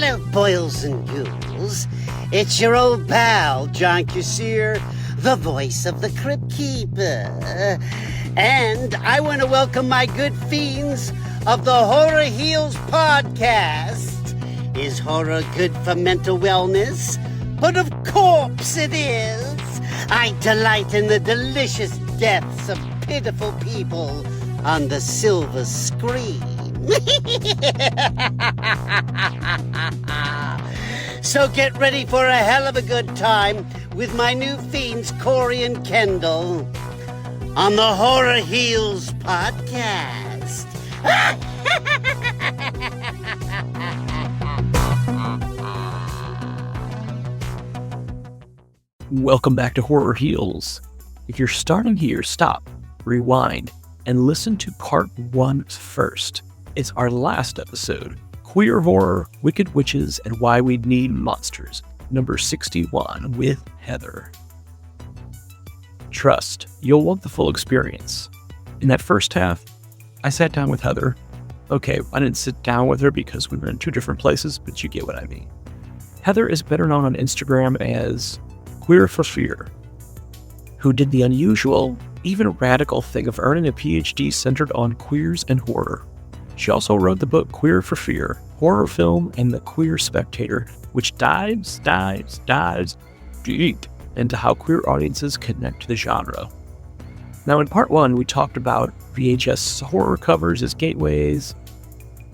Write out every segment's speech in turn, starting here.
Well, boils and ghouls, it's your old pal, John Kassir, the voice of the Crypt Keeper. And I want to welcome my good fiends of the Horror Heals podcast. Is horror good for mental wellness? But of course it is. I delight in the delicious deaths of pitiful people on the silver screen. So get ready for a hell of a good time with my new fiends, Corey and Kendall, on the Horror Heals podcast. Welcome back to Horror Heals. If you're starting here, stop, rewind, and listen to part 1 first. It's our last episode, Queer Horror, Wicked Witches, and Why We'd Need Monsters, number 61, with Heather. Trust, you'll want the full experience. In that first half, I sat down with Heather. Okay, I didn't sit down with her because we were in 2 different places, but you get what I mean. Heather is better known on Instagram as Queerfurter, who did the unusual, even radical thing of earning a PhD centered on queers and horror. She also wrote the book Queer for Fear, Horror Film and the Queer Spectator, which dives deep into how queer audiences connect to the genre. Now in part 1, we talked about VHS horror covers as gateways,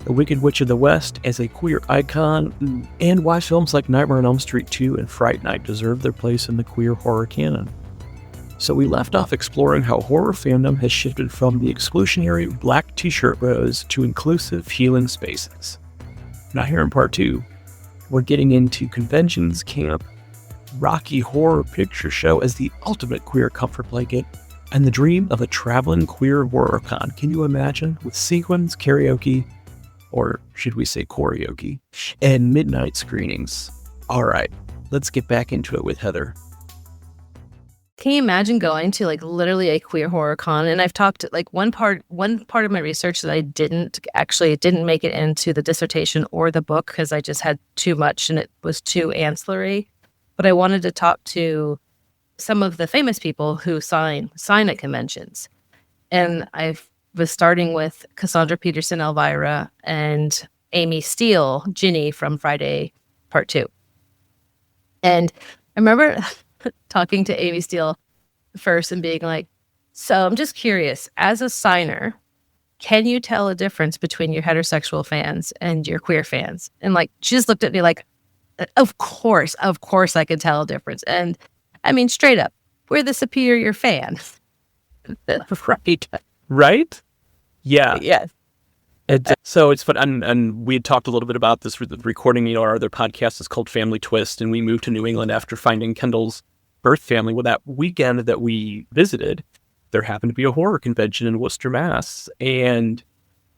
the Wicked Witch of the West as a queer icon, and why films like Nightmare on Elm Street 2 and Fright Night deserve their place in the queer horror canon. So we left off exploring how horror fandom has shifted from the exclusionary black t-shirt bros to inclusive healing spaces. Now here in part 2, we're getting into conventions, camp, Rocky Horror Picture Show as the ultimate queer comfort blanket, and the dream of a traveling queer horror con. Can you imagine? With sequins, karaoke, or should we say choreoke, and midnight screenings. All right, let's get back into it with Heather. Can you imagine going to literally a queer horror con? And I've talked one part of my research that I didn't make it into the dissertation or the book because I just had too much and it was too ancillary. But I wanted to talk to some of the famous people who sign at conventions. And I was starting with Cassandra Peterson, Elvira, and Amy Steele, Ginny from Friday Part 2. And I remember talking to Amy Steele first and being like, so I'm just curious, as a signer, can you tell a difference between your heterosexual fans and your queer fans? And she just looked at me like, of course I could tell a difference. And I mean, straight up, we're the superior fan. Right? Yeah. Yeah. So it's fun. And we had talked a little bit about this with the recording. Our other podcast is called Family Twist. And we moved to New England after finding Kendall's birth family. Well, that weekend that we visited, there happened to be a horror convention in Worcester, Mass. And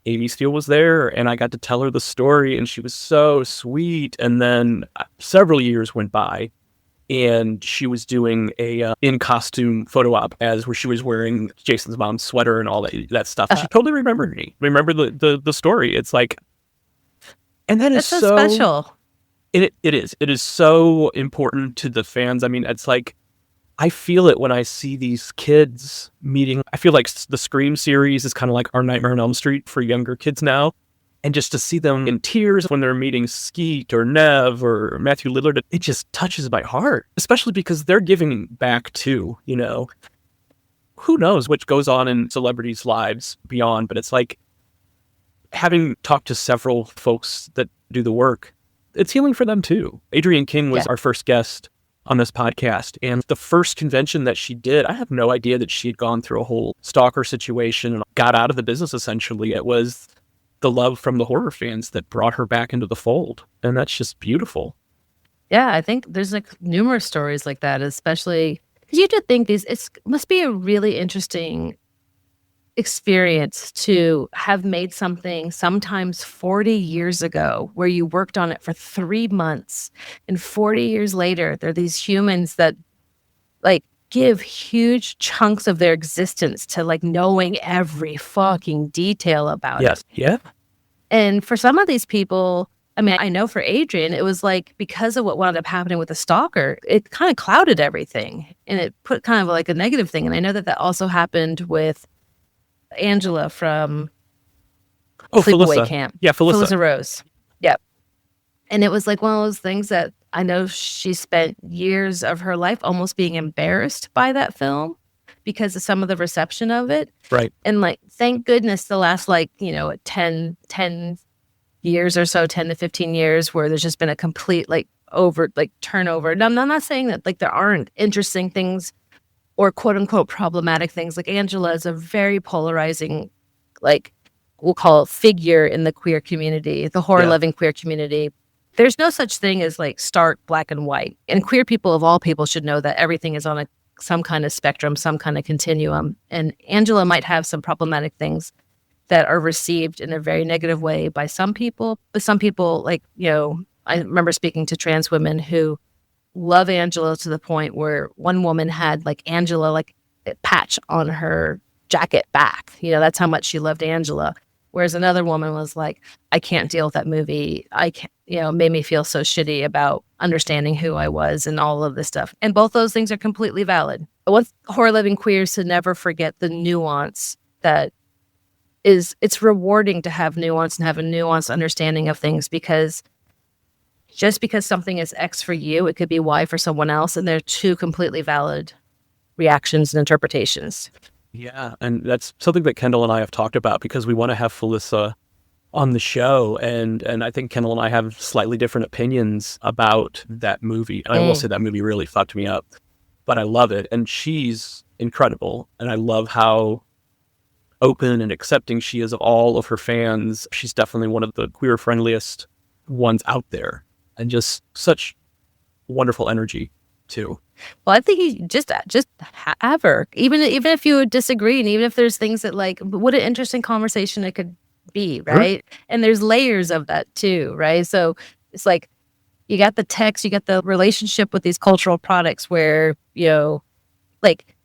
Amy Steele was there. And I got to tell her the story. And she was so sweet. And then several years went by. And she was doing a in-costume photo op where she was wearing Jason's mom's sweater and all that stuff. She totally remembered me. Remember the story. It's and that is so special. It is. It is so important to the fans. I mean, it's I feel it when I see these kids meeting. I feel like the Scream series is kind of like our Nightmare on Elm Street for younger kids now. And just to see them in tears when they're meeting Skeet or Nev or Matthew Lillard, it just touches my heart, especially because they're giving back too, Who knows what goes on in celebrities' lives beyond, but it's having talked to several folks that do the work, it's healing for them too. Adrienne King was our first guest on this podcast, and the first convention that she did, I have no idea that she had gone through a whole stalker situation and got out of the business essentially. It was the love from the horror fans that brought her back into the fold. And that's just beautiful. Yeah, I think there's numerous stories like that, especially because you have to think it must be a really interesting experience to have made something sometimes 40 years ago where you worked on it for 3 months. And 40 years later, there are these humans that give huge chunks of their existence to knowing every fucking detail about it. Yes. Yeah. And for some of these people, I mean, I know for Adrian, it was like because of what wound up happening with the stalker, it kind of clouded everything and it put kind of like a negative thing. And I know that also happened with Angela from Sleepaway Felissa. Camp. Yeah, Felissa. Felissa Rose. Yep. And it was like one of those things that I know she spent years of her life almost being embarrassed by that film because of some of the reception of it. Right. And like, thank goodness the last 10 years or so, 10 to 15 years where there's just been a complete turnover. And I'm not saying that like there aren't interesting things or quote unquote problematic things. Like Angela is a very polarizing, like we'll call it figure in the queer community, the horror loving queer community. There's no such thing as like stark black and white. And queer people of all people should know that everything is on some kind of spectrum, some kind of continuum. And Angela might have some problematic things that are received in a very negative way by some people. But some people, I remember speaking to trans women who love Angela to the point where one woman had like Angela, like a patch on her jacket back. That's how much she loved Angela. Whereas another woman was like, I can't deal with that movie. I can't, it made me feel so shitty about understanding who I was and all of this stuff. And both those things are completely valid. I want horror loving queers to never forget the nuance that it's rewarding to have nuance and have a nuanced understanding of things, because just because something is X for you, it could be Y for someone else. And they're two completely valid reactions and interpretations. Yeah. And that's something that Kendall and I have talked about because we want to have Felissa on the show. And I think Kendall and I have slightly different opinions about that movie. And I will say that movie really fucked me up, but I love it. And she's incredible. And I love how open and accepting she is of all of her fans. She's definitely one of the queer friendliest ones out there, and just such wonderful energy too. Well, I think you just have her, even if you disagree, and even if there's things that like, what an interesting conversation it could be, right? Mm-hmm. And there's layers of that too, right? So it's like you got the text, you got the relationship with these cultural products where like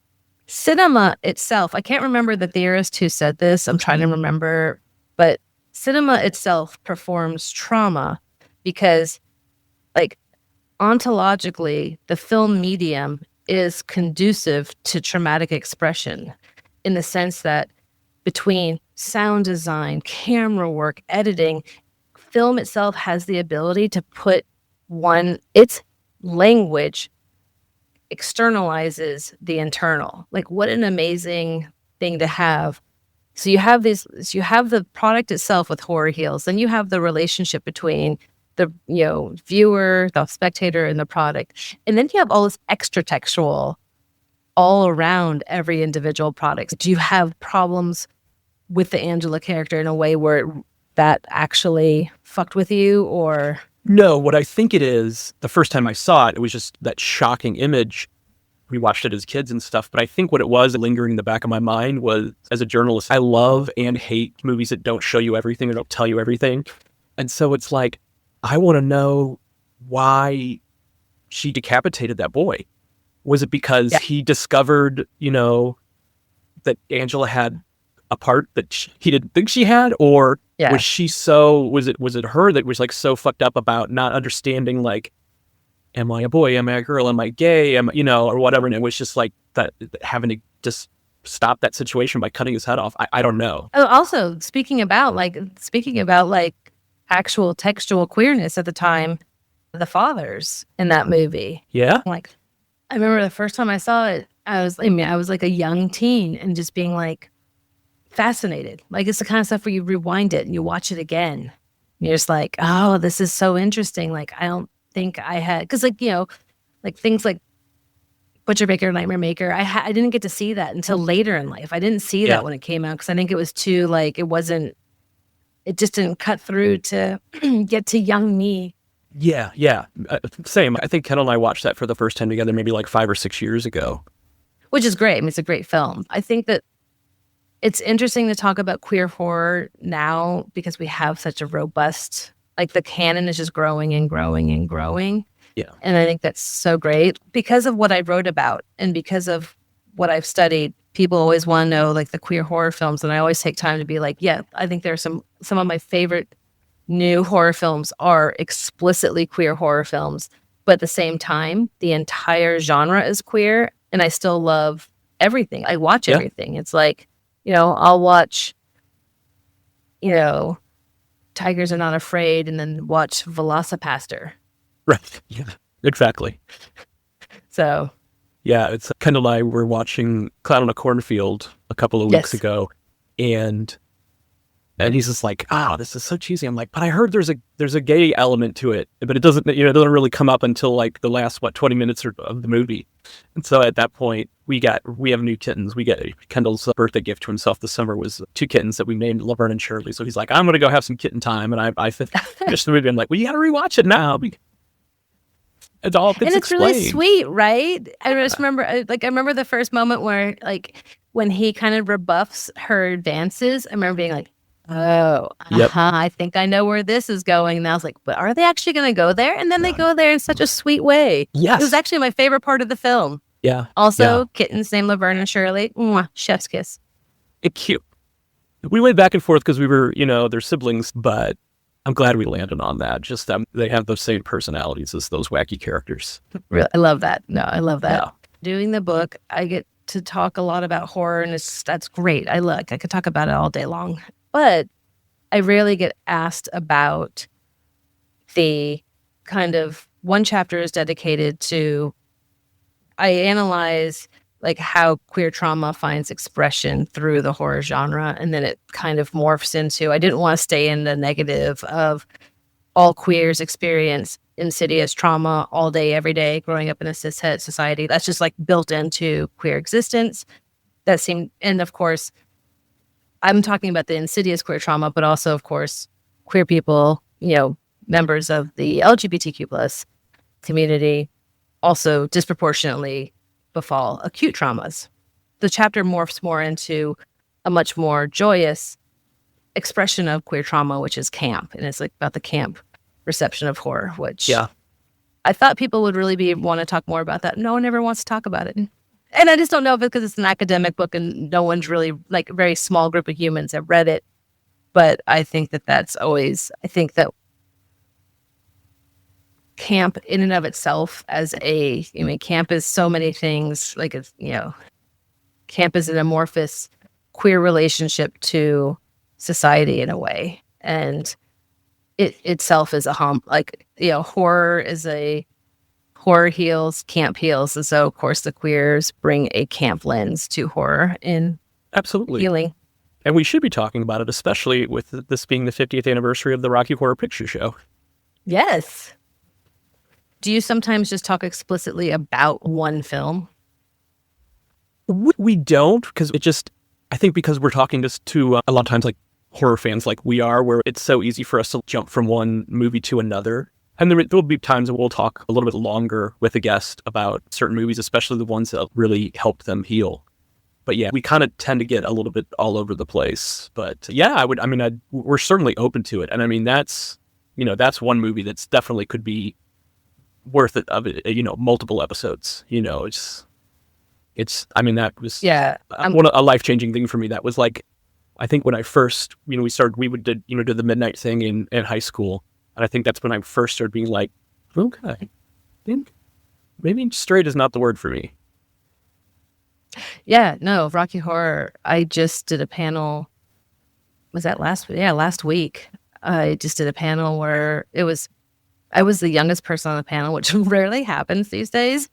cinema itself, I can't remember the theorist who said this, I'm trying to remember, but cinema itself performs trauma because like ontologically, the film medium is conducive to traumatic expression in the sense that between sound design, camera work, editing, film itself has the ability to put its language externalizes the internal. Like, what an amazing thing to have. So you have the product itself with Horror Heals, then you have the relationship between the viewer, the spectator, and the product, and then you have all this extra textual all around every individual product. Do you have problems with the Angela character in a way where that actually fucked with you, or? No, what I think it is, the first time I saw it, it was just that shocking image. We watched it as kids and stuff, but I think what it was lingering in the back of my mind was, as a journalist, I love and hate movies that don't show you everything or don't tell you everything. And so it's like, I want to know why she decapitated that boy. Was it because he discovered, that Angela had a part that he didn't think she had, or was she was it her that was like so fucked up about not understanding, like, am I a boy? Am I a girl? Am I gay? Or whatever. And it was just like that, having to just stop that situation by cutting his head off. I don't know. Oh, also speaking about actual textual queerness at the time, the fathers in that movie. Yeah. Like, I remember the first time I saw it, I was like a young teen and just being like fascinated. Like, it's the kind of stuff where you rewind it and you watch it again. And you're just like, oh, this is so interesting. Like, I don't think I had, because like things like Butcher Baker, Nightmare Maker, I didn't get to see that until later in life. I didn't see that when it came out because I think it was too, like, it just didn't cut through to get to young me. Yeah. Same. I think Kendall and I watched that for the first time together maybe like 5 or 6 years ago. Which is great. I mean, it's a great film. I think that it's interesting to talk about queer horror now because we have such a robust, like, the canon is just growing and growing and growing. Yeah. And I think that's so great because of what I wrote about and because of what I've studied. People always want to know, like, the queer horror films, and I always take time to be like, yeah, I think there are some of my favorite new horror films are explicitly queer horror films, but at the same time, the entire genre is queer, and I still love everything. I watch Yeah. everything. It's like, I'll watch, Tigers Are Not Afraid and then watch Velocipaster. Right. Yeah, exactly. So, yeah, it's Kendall and I were watching Cloud on a Cornfield a couple of weeks ago, and he's just like, this is so cheesy. I'm like, but I heard there's a gay element to it, but it doesn't really come up until like the last 20 minutes of the movie. And so at that point, we have new kittens. We get Kendall's birthday gift to himself this summer was 2 kittens that we named Laverne and Shirley. So he's like, I'm gonna go have some kitten time, and I finished the movie. I'm like, well, you got to rewatch it now. It's all gets it's explained. Really sweet, right? I just remember, I remember the first moment where, like, when he kind of rebuffs her advances. I remember being like, oh, I think I know where this is going. And I was like, but are they actually going to go there? And then they go there in such a sweet way. Yes. It was actually my favorite part of the film. Yeah. Also, kittens named Laverne and Shirley. Mwah, chef's kiss. It's cute. We went back and forth because we were, they're siblings, but I'm glad we landed on that. Just they have those same personalities as those wacky characters. Really, I love that. No, I love that. Yeah. Doing the book, I get to talk a lot about horror, and that's great. I could talk about it all day long. But I rarely get asked about the kind of one chapter is dedicated to, I analyze like how queer trauma finds expression through the horror genre. And then it kind of morphs into, I didn't want to stay in the negative of all queers experience insidious trauma all day, every day, growing up in a cishet society. That's just like built into queer existence. And of course, I'm talking about the insidious queer trauma, but also, of course, queer people, members of the LGBTQ plus community also disproportionately befall acute traumas. The chapter morphs more into a much more joyous expression of queer trauma, which is camp. And it's like about the camp reception of horror, which I thought people would really want to talk more about that. No one ever wants to talk about it. And I just don't know if it's because it's an academic book and no one's really, like, a very small group of humans have read it. But I think I think that camp in and of itself camp is so many things. Like, it's, camp is an amorphous queer relationship to society in a way. And it itself is horror heals, camp heals. And so, of course, the queers bring a camp lens to horror in absolutely healing. And we should be talking about it, especially with this being the 50th anniversary of the Rocky Horror Picture Show. Yes. Do you sometimes just talk explicitly about one film? We don't, because I think because we're talking to a lot of times like horror fans like we are, where it's so easy for us to jump from one movie to another. And there will be times that we'll talk a little bit longer with a guest about certain movies, especially the ones that really help them heal. But yeah, we kind of tend to get a little bit all over the place. But yeah, we're certainly open to it. And I mean, that's one movie that's definitely could be worth it of it, multiple episodes. That was a life-changing thing for me. That was like, I think when I first, we did the midnight thing in high school. And I think that's when I first started being like, okay, I think maybe straight is not the word for me. Yeah, no, Rocky Horror. I just did a panel. Was that last week? I just did a panel where I was the youngest person on the panel, which rarely happens these days.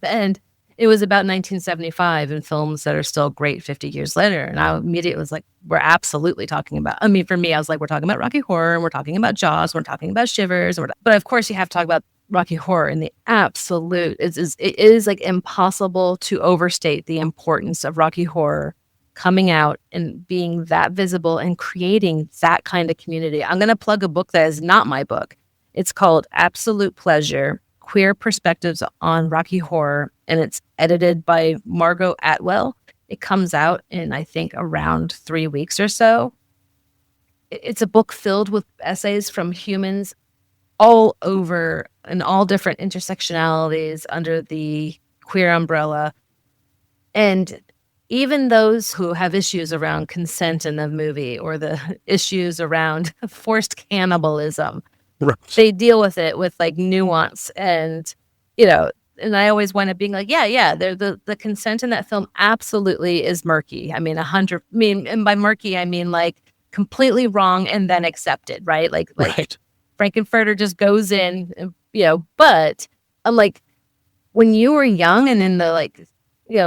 And it was about 1975 and films that are still great 50 years later. And I immediately was like, we're absolutely talking about, for me, I was like, we're talking about Rocky Horror, and we're talking about Jaws, we're talking about Shivers. But of course, you have to talk about Rocky Horror in the absolute. It is like impossible to overstate the importance of Rocky Horror coming out and being that visible and creating that kind of community. I'm going to plug a book that is not my book. It's called Absolute Pleasure: Queer Perspectives on Rocky Horror, and it's edited by Margot Atwell. It comes out in, I think, around 3 weeks or so. It's a book filled with essays from humans all over and all different intersectionalities under the queer umbrella. And even those who have issues around consent in the movie or the issues around forced cannibalism, Right. they deal with it with like nuance and, and I always wind up being like, yeah, the consent in that film absolutely is murky. I mean, and by murky, I mean like completely wrong and then accepted, right? Like Right. Frankenfurter just goes in, but like when you were young and in the like,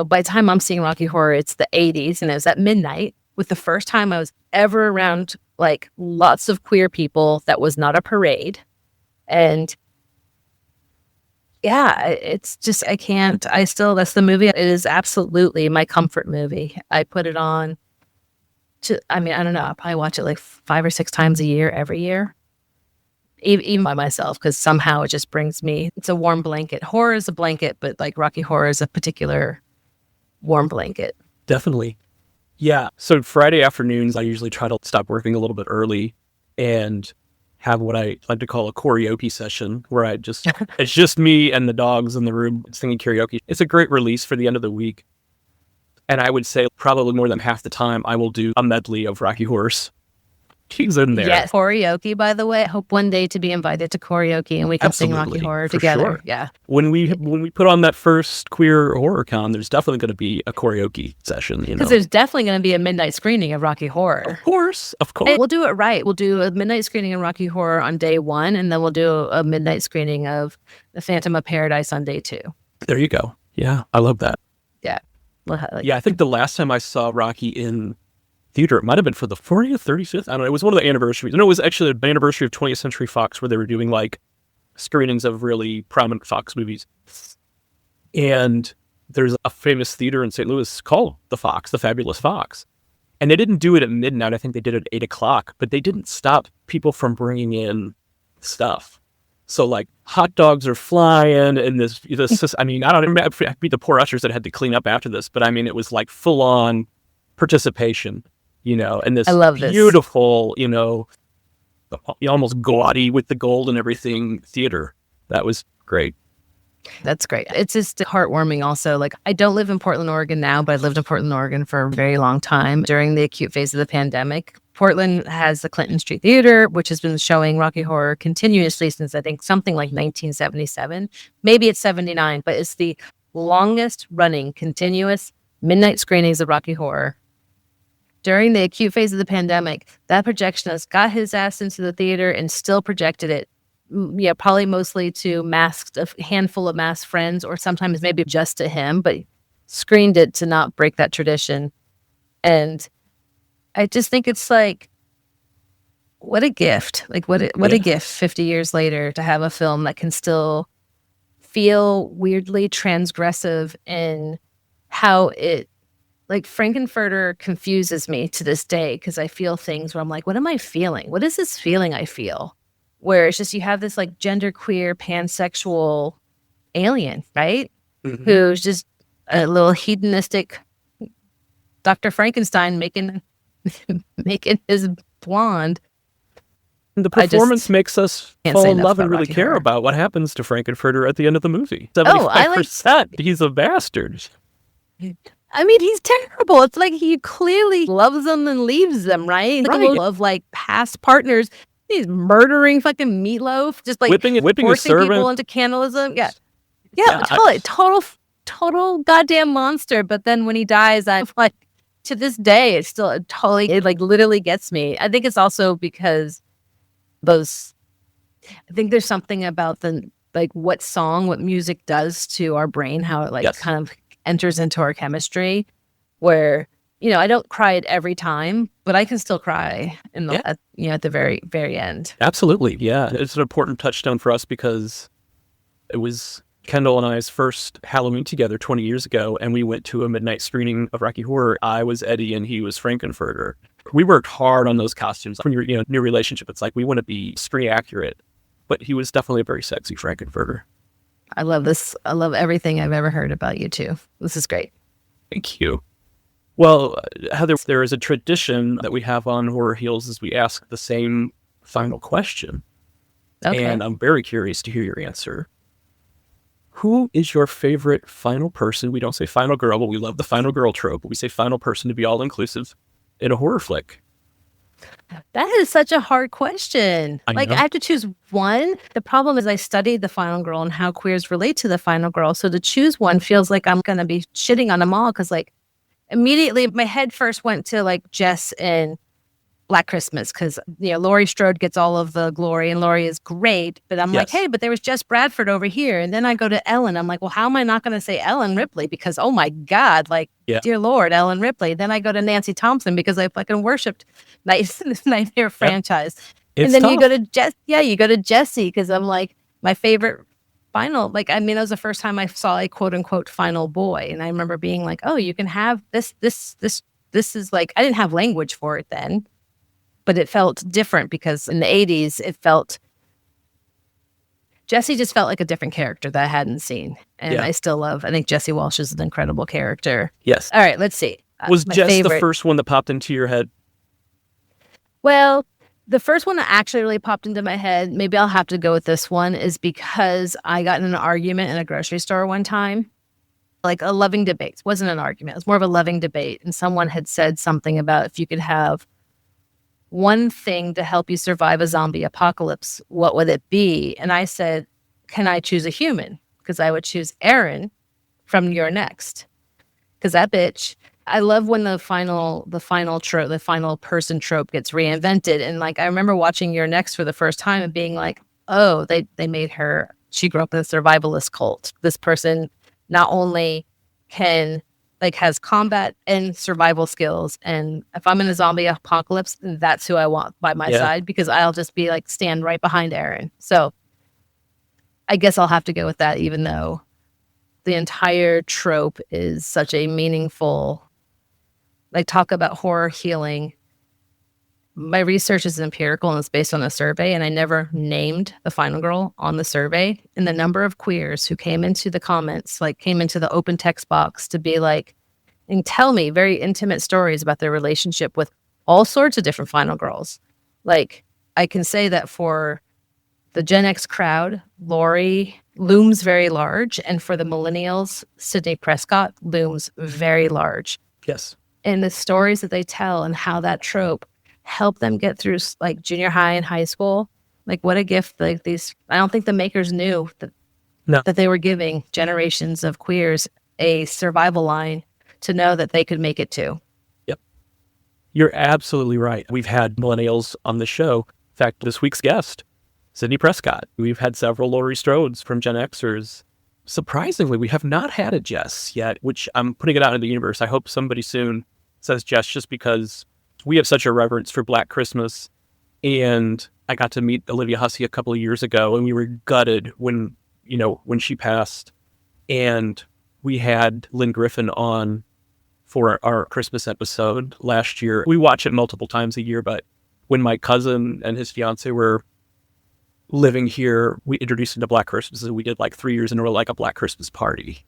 by the time I'm seeing Rocky Horror, it's the 80s and it was at midnight with the first time I was ever around like lots of queer people that was not a parade. And yeah, it's just, that's the movie. It is absolutely my comfort movie. I put it on I don't know, I probably watch it like 5 or 6 times a year, every year. Even by myself, because somehow it just brings me, it's a warm blanket. Horror is a blanket, but like Rocky Horror is a particular warm blanket. Definitely. Yeah. So Friday afternoons, I usually try to stop working a little bit early and have what I like to call a karaoke session where it's just me and the dogs in the room singing karaoke. It's a great release for the end of the week. And I would say probably more than half the time I will do a medley of Rocky Horrors. He's in there. Yes, karaoke, by the way. I hope one day to be invited to karaoke and we can sing Rocky Horror together. Sure. Yeah. When we put on that first queer horror con, there's definitely going to be a karaoke session. Because there's definitely going to be a midnight screening of Rocky Horror. Of course. And we'll do it right. We'll do a midnight screening of Rocky Horror on day 1, and then we'll do a midnight screening of The Phantom of Paradise on day 2. There you go. Yeah, I love that. Yeah. I think the last time I saw Rocky in theater, it might have been for the 40th, 35th. I don't know. It was one of the anniversaries. No, it was actually the anniversary of 20th Century Fox where they were doing like screenings of really prominent Fox movies. And there's a famous theater in St. Louis called the Fox, the Fabulous Fox. And they didn't do it at midnight. I think they did it at 8 o'clock, but they didn't stop people from bringing in stuff. So like hot dogs are flying and this I mean, I don't remember, I'd be the poor ushers that had to clean up after this, but I mean, it was like full on participation. And this beautiful, almost gaudy with the gold and everything theater. That was great. That's great. It's just heartwarming also. Like, I don't live in Portland, Oregon now, but I lived in Portland, Oregon for a very long time during the acute phase of the pandemic. Portland has the Clinton Street Theater, which has been showing Rocky Horror continuously since I think something like 1977. Maybe it's 79, but it's the longest running continuous midnight screenings of Rocky Horror. During the acute phase of the pandemic, that projectionist got his ass into the theater and still projected it. Yeah, probably mostly to a handful of masked friends, or sometimes maybe just to him, but screened it to not break that tradition. And I just think it's like, what a gift. Like, what a gift 50 years later to have a film that can still feel weirdly transgressive in how it, like, Frankenfurter confuses me to this day because I feel things where I'm like, what am I feeling? What is this feeling I feel? Where it's just you have this like genderqueer, pansexual alien, right? Mm-hmm. Who's just a little hedonistic Dr. Frankenstein making his blonde. The performance makes us fall in love and really care about what happens to Frankenfurter at the end of the movie. 75%. He's a bastard. I mean, he's terrible. It's like he clearly loves them and leaves them, right? Right. Of like past partners. He's murdering fucking Meatloaf, just like whipping forcing people into cannibalism. Yeah, total goddamn monster. But then when he dies, I'm like, to this day, it like literally gets me. I think it's also because I think there's something about what music does to our brain, how it kind of enters into our chemistry, where I don't cry at every time, but I can still cry at the very, very end. Absolutely. Yeah. It's an important touchstone for us because it was Kendall and I's first Halloween together 20 years ago, and we went to a midnight screening of Rocky Horror. I was Eddie and he was Frankenfurter. We worked hard on those costumes. When you're new relationship, it's like we want to be screen accurate, but he was definitely a very sexy Frankenfurter. I love this. I love everything I've ever heard about you two. This is great. Thank you. Well, Heather, there is a tradition that we have on Horror Heals is we ask the same final question. Okay. And I'm very curious to hear your answer. Who is your favorite final person? We don't say final girl, but we love the final girl trope. We say final person to be all-inclusive in a horror flick. That is such a hard question. I know. I have to choose one. The problem is I studied the final girl and how queers relate to the final girl. So to choose one feels like I'm going to be shitting on them all because immediately my head first went to Jess and Black Christmas because, Laurie Strode gets all of the glory and Laurie is great. But I'm like, hey, but there was Jess Bradford over here. And then I go to Ellen. I'm like, well, how am I not going to say Ellen Ripley? Because, oh my God, dear Lord, Ellen Ripley. Then I go to Nancy Thompson because I fucking worshipped Nightmare franchise. It's and then tough. you go to Jess. Yeah, you go to Jessie because I'm like, my favorite final. That was the first time I saw a quote unquote final boy. And I remember being like, oh, you can have this is I didn't have language for it then. But it felt different because in the 80s, Jessie just felt like a different character that I hadn't seen. And I think Jessie Walsh is an incredible character. Yes. All right, let's see. Was Jess the first one that popped into your head? Well, the first one that actually really popped into my head, maybe I'll have to go with this one, is because I got in an argument in a grocery store one time. A loving debate. It wasn't an argument. It was more of a loving debate. And someone had said something about if you could have one thing to help you survive a zombie apocalypse, what would it be? And I said, can I choose a human? Because I would choose Aaron from You're Next. Because that bitch, I love when the final person trope gets reinvented. And I remember watching You're Next for the first time and being like, oh, they made her, she grew up in a survivalist cult. This person not only can has combat and survival skills. And if I'm in a zombie apocalypse, that's who I want by my side because I'll just be stand right behind Aaron. So I guess I'll have to go with that, even though the entire trope is such a meaningful, talk about horror healing. My research is empirical and it's based on a survey, and I never named the final girl on the survey. And the number of queers who came into the comments, came into the open text box to be and tell me very intimate stories about their relationship with all sorts of different final girls. I can say that for the Gen X crowd, Laurie looms very large. And for the millennials, Sidney Prescott looms very large. Yes. And the stories that they tell and how that trope help them get through junior high and high school. What a gift these. I don't think the makers knew that they were giving generations of queers a survival line to know that they could make it too. Yep. You're absolutely right. We've had millennials on the show. In fact, this week's guest, Sidney Prescott. We've had several Laurie Strodes from Gen Xers. Surprisingly, we have not had a Jess yet, which I'm putting it out into the universe. I hope somebody soon says Jess, just because we have such a reverence for Black Christmas. And I got to meet Olivia Hussey a couple of years ago, and we were gutted when she passed. And we had Lynn Griffin on for our Christmas episode last year. We watch it multiple times a year, but when my cousin and his fiance were living here, we introduced him to Black Christmas, and we did 3 years in a row, a Black Christmas party.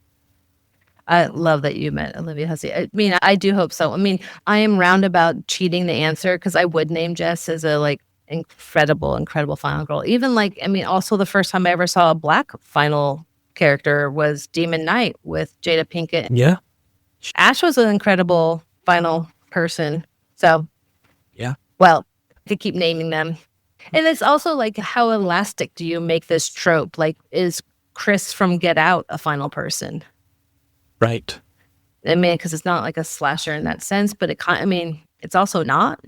I love that you met Olivia Hussey. I mean, I do hope so. I mean, I am roundabout cheating the answer because I would name Jess as a incredible final girl. Even also the first time I ever saw a Black final character was Demon Knight with Jada Pinkett. Yeah. Ash was an incredible final person. So, yeah. Well, I could keep naming them. And it's also how elastic do you make this trope? Is Chris from Get Out a final person? Right. I mean, because it's not a slasher in that sense, but it's also not,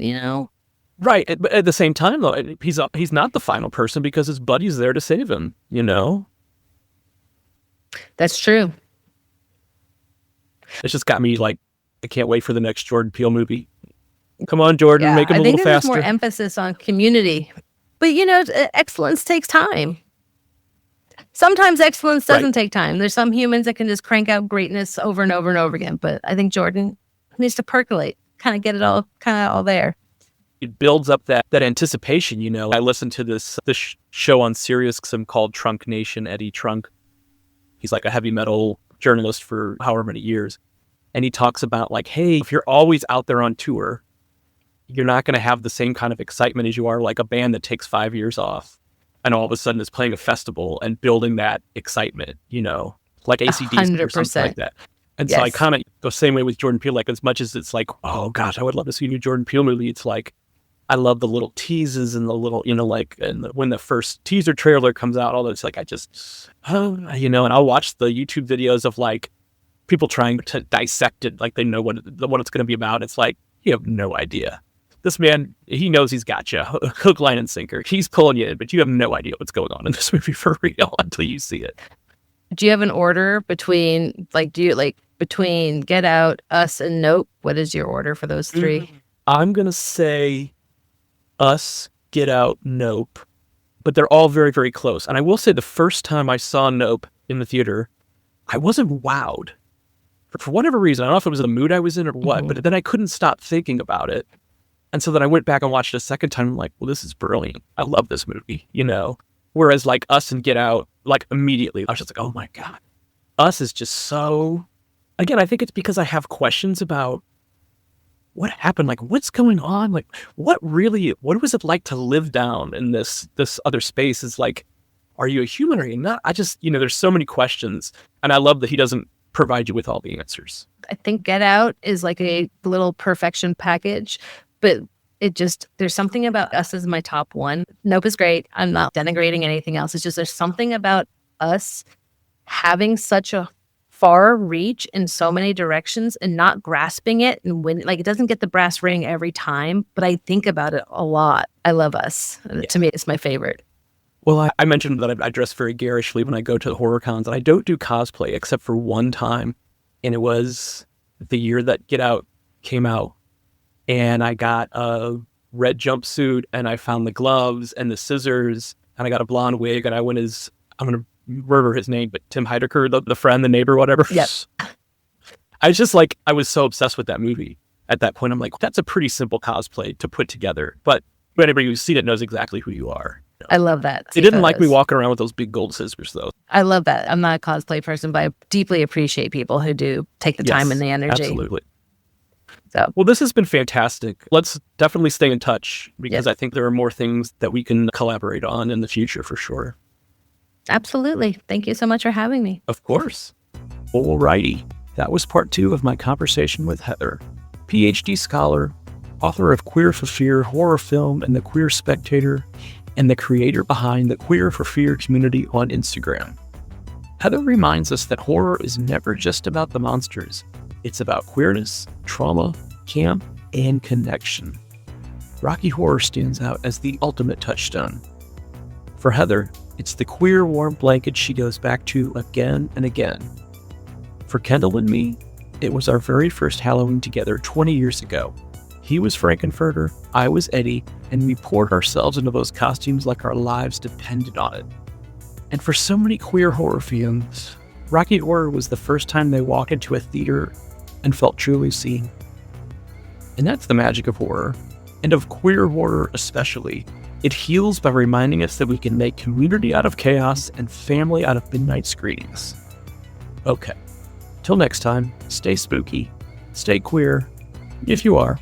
Right. But at the same time, though, he's not the final person because his buddy's there to save him, That's true. It's just got me I can't wait for the next Jordan Peele movie. Come on, Jordan, make him a little faster. I think there's more emphasis on community. But, excellence takes time. Sometimes excellence doesn't take time. There's some humans that can just crank out greatness over and over and over again. But I think Jordan needs to percolate, kind of get it all there. It builds up that anticipation, I listened to this show on Sirius XM called Trunk Nation, Eddie Trunk. He's a heavy metal journalist for however many years. And he talks about hey, if you're always out there on tour, you're not going to have the same kind of excitement as you are a band that takes 5 years off. and all of a sudden it's playing a festival and building that excitement, like AC/DC or something like that. And so I kind of go the same way with Jordan Peele. Like, as much as it's like, oh gosh, I would love to see a new Jordan Peele movie, it's like, I love the little teases and the little, when the first teaser trailer comes out, all those, like, and I'll watch the YouTube videos of like people trying to dissect it, like they know what it's going to be about. It's like, you have no idea. This man, he knows he's got you hook, line, and sinker. He's pulling you in, but you have no idea what's going on in this movie for real until you see it. Do you have an order between, between Get Out, Us, and Nope? What is your order for those three? I'm going to say Us, Get Out, Nope, but they're all very, very close. And I will say the first time I saw Nope in the theater, I wasn't wowed. For whatever reason, I don't know if it was the mood I was in or what, but then I couldn't stop thinking about it. And so then I went back and watched it a second time. I'm like, well, this is brilliant. I love this movie, Whereas like Us and Get Out, like immediately, I was just like, oh my God. Us is just so, again, I think it's because I have questions about what happened, like what's going on? Like what was it like to live down in this other space? Is like, are you a human or are you not? I just, there's so many questions, and I love that he doesn't provide you with all the answers. I think Get Out is like a little perfection package, but there's something about Us as my top one. Nope is great. I'm not denigrating anything else. It's just there's something about Us having such a far reach in so many directions and not grasping it, and when it doesn't get the brass ring every time, but I think about it a lot. I love Us. Yeah. To me, it's my favorite. Well, I mentioned that I dress very garishly when I go to the horror cons, and I don't do cosplay except for one time, and it was the year that Get Out came out, and I got a red jumpsuit, and I found the gloves and the scissors, and I got a blonde wig, and I went as, I'm going to murder his name, but Tim Heidecker, the friend, the neighbor, whatever. Yes. I was just like, I was so obsessed with that movie at that point. I'm like, that's a pretty simple cosplay to put together, but anybody who's seen it knows exactly who you are. I love that. They didn't like me walking around with those big gold scissors, though. I love that. I'm not a cosplay person, but I deeply appreciate people who do take the time and the energy. Absolutely. So, well, this has been fantastic. Let's definitely stay in touch, because I think there are more things that we can collaborate on in the future for sure. Absolutely. Thank you so much for having me. Of course. Alrighty. That was part 2 of my conversation with Heather, PhD scholar, author of Queer for Fear horror film and The Queer Spectator, and the creator behind the Queer for Fear community on Instagram. Heather reminds us that horror is never just about the monsters. It's about queerness, trauma, camp, and connection. Rocky Horror stands out as the ultimate touchstone. For Heather, it's the queer warm blanket she goes back to again and again. For Kendall and me, it was our very first Halloween together 20 years ago. He was Frankenfurter, I was Eddie, and we poured ourselves into those costumes like our lives depended on it. And for so many queer horror fans, Rocky Horror was the first time they walked into a theater and felt truly seen. And that's the magic of horror, and of queer horror especially. It heals by reminding us that we can make community out of chaos and family out of midnight screenings. Okay, till next time, stay spooky, stay queer, if you are.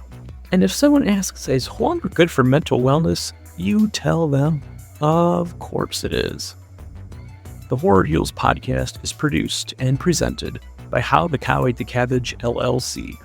And if someone asks, is horror good for mental wellness? You tell them, of course it is. The Horror Heals podcast is produced and presented by How the Cow Ate the Cabbage, LLC.